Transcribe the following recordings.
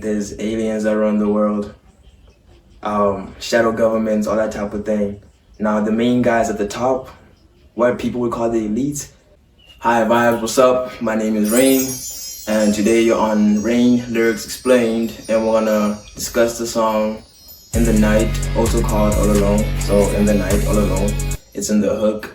that there's aliens that run the world, shadow governments, all that type of thing. Now the main guys at the top, what people would call the elites. Hi vibes, what's up? My name is Rain, and today you're on Rain Lyrics Explained, and we're gonna discuss the song In the Night, also called All Alone. So In the Night, All Alone. It's in the hook.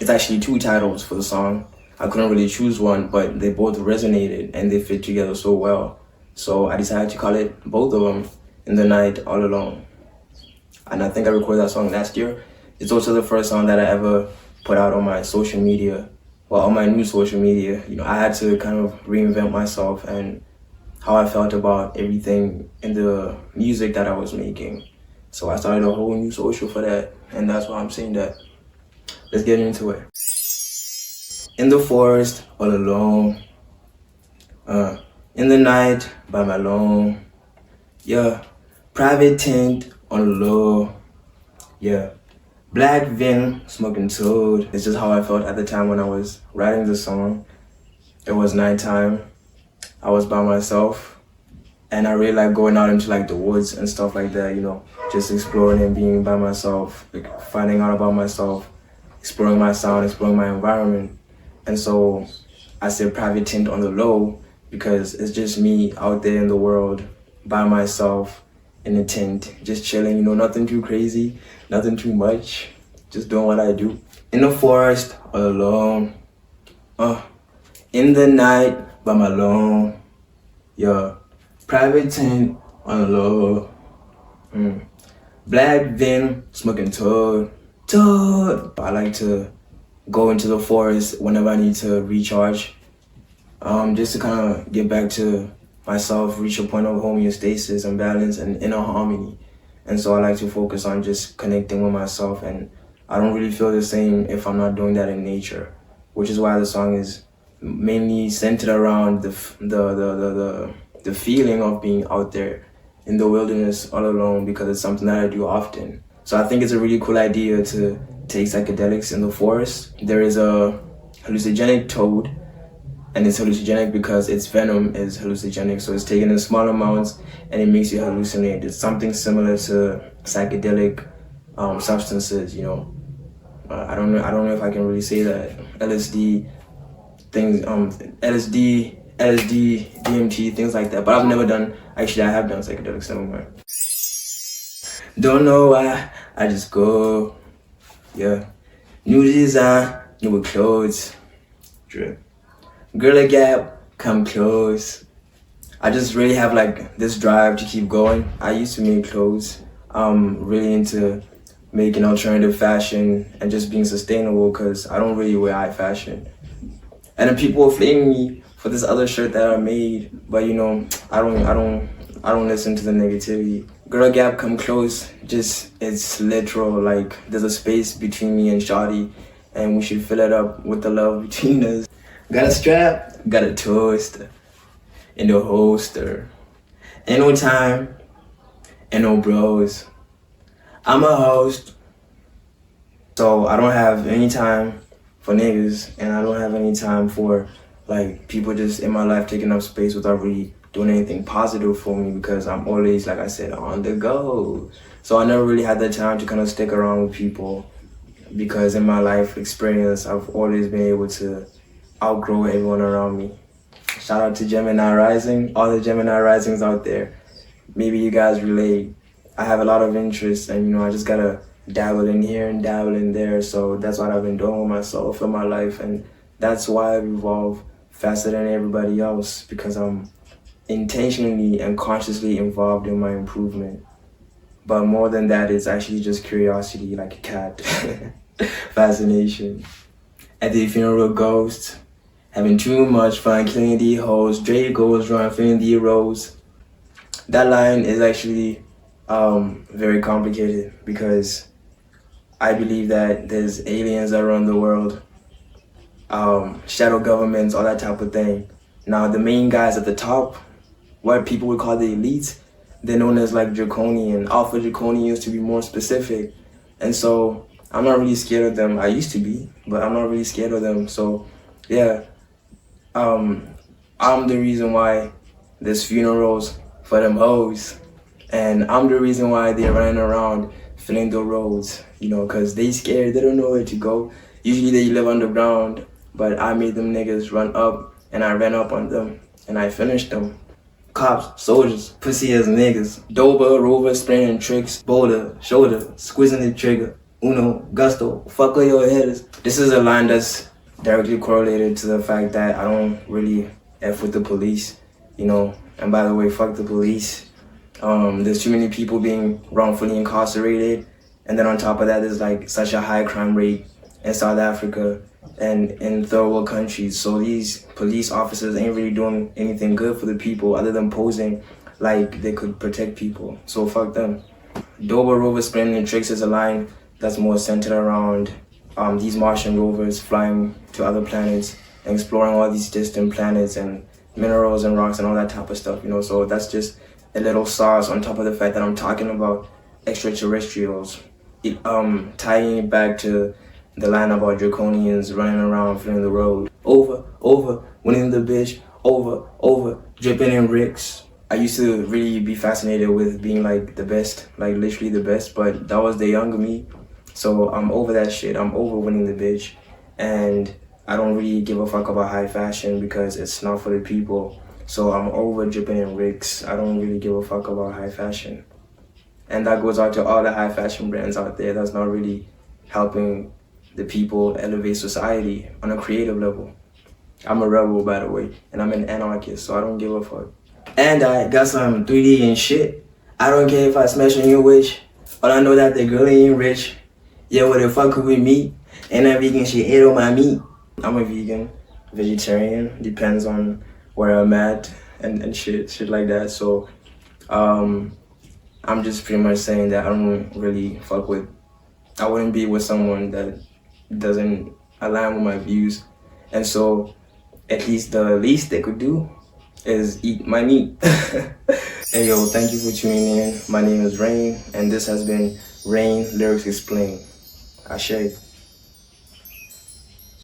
It's actually two titles for the song. I couldn't really choose one, but they both resonated and they fit together so well. So I decided to call it both of them In the Night, All Alone. And I think I recorded that song last year. It's also the first song that I ever put out on my social media. Well, on my new social media. You know, I had to kind of reinvent myself and how I felt about everything in the music that I was making. So I started a whole new social for that, and that's why I'm saying that. Let's get into it. In the forest, all alone. In the night, by my lone. Yeah, private tent on the low. Yeah, black VIIINE, smoking toad. It's just how I felt at the time when I was writing the song. It was nighttime. I was by myself, and I really like going out into like the woods and stuff like that, you know, just exploring and being by myself, like finding out about myself, exploring my sound, exploring my environment. And so I said private tent on the low because it's just me out there in the world by myself in a tent, just chilling, you know, nothing too crazy, nothing too much, just doing what I do. In the forest, all alone, in the night, by my lone, yeah, private tent on the low, black VIIINE, smoking toad. I like to go into the forest whenever I need to recharge, just to kind of get back to myself, reach a point of homeostasis and balance and inner harmony. And so I like to focus on just connecting with myself, and I don't really feel the same if I'm not doing that in nature, which is why the song is mainly centered around the feeling of being out there in the wilderness all alone, because it's something that I do often. So I think it's a really cool idea to take psychedelics in the forest. There is a hallucinogenic toad, and it's hallucinogenic because its venom is hallucinogenic, so it's taken in small amounts and it makes you hallucinate. It's something similar to psychedelic substances, you know. I don't know if I can really say that. LSD things, LSD, DMT, things like that. But I've never done. Actually, I have done psychedelics somewhere. Don't know why, I just go. Yeah, new design, new clothes, drip. Girl a gap, come close. I just really have like this drive to keep going. I used to make clothes. I'm really into making alternative fashion and just being sustainable because I don't really wear high fashion. And then people were flaming me for this other shirt that I made, but you know, I don't listen to the negativity. Girl gap, come close. Just, it's literal. Like there's a space between me and shawty, and we should fill it up with the love between us. Got a strap, got a toast in the holster. Ain't no time, ain't no bros. I'm a host, so I don't have any time for niggas, and I don't have any time for like people just in my life taking up space without really doing anything positive for me, because I'm always, like I said, on the go. So I never really had the time to kind of stick around with people, because in my life experience, I've always been able to outgrow everyone around me. Shout out to Gemini Rising, all the Gemini Risings out there. Maybe you guys relate. I have a lot of interests, and you know, I just gotta dabble in here and dabble in there. So that's what I've been doing with myself in my life, and that's why I've evolved faster than everybody else, because I'm intentionally and consciously involved in my improvement. But more than that, it's actually just curiosity, like a cat. Fascination. At the funeral ghost, having too much fun killing the hoes. Dragos run filling the rows. That line is actually very complicated, because I believe that there's aliens that run the world, shadow governments, all that type of thing. Now the main guys at the top, what people would call the elites, they're known as like draconian, alpha draconians to be more specific. And so I'm not really scared of them. I used to be, but I'm not really scared of them. So yeah, I'm the reason why there's funerals for them hoes. And I'm the reason why they're running around filling the roads, you know, cause they scared, they don't know where to go. Usually they live underground, but I made them niggas run up, and I ran up on them, and I finished them. Cops, soldiers, pussy ass niggas. Dober, rover, spraying tricks, boulder, shoulder, squeezing the trigger. Uno, gusto, fuck all your headers. This is a line that's directly correlated to the fact that I don't really F with the police, you know. And by the way, fuck the police. There's too many people being wrongfully incarcerated, and then on top of that, there's like such a high crime rate in South Africa and in third world countries. So these police officers ain't really doing anything good for the people other than posing like they could protect people. So fuck them. Dober rover spinning tricks is a line that's more centered around these Martian rovers flying to other planets and exploring all these distant planets and minerals and rocks and all that type of stuff, you know. So that's just a little sauce on top of the fact that I'm talking about extraterrestrials. Tying it back to the line about draconians running around filling the road. Over, winning the bitch, over, dripping in ricks. I used to really be fascinated with being like the best, like literally the best, but that was the younger me. So I'm over that shit. I'm over winning the bitch. And I don't really give a fuck about high fashion because it's not for the people. So I'm over dripping in ricks. I don't really give a fuck about high fashion. And that goes out to all the high fashion brands out there that's not really helping the people elevate society on a creative level. I'm a rebel, by the way, and I'm an anarchist, so I don't give a fuck. And I got some 3D and shit. I don't care if I smash on your witch. All I know that the girl ain't rich. Yeah, what the fuck could we meet? And that vegan shit ate on my meat. I'm a vegan, vegetarian, depends on where I'm at and shit like that. So I'm just pretty much saying that I don't really fuck with, I wouldn't be with someone that doesn't align with my views. And so at least the least they could do is eat my meat. Hey yo, thank you for tuning in. My name is Rain, and this has been Rain Lyrics Explained. Ashe.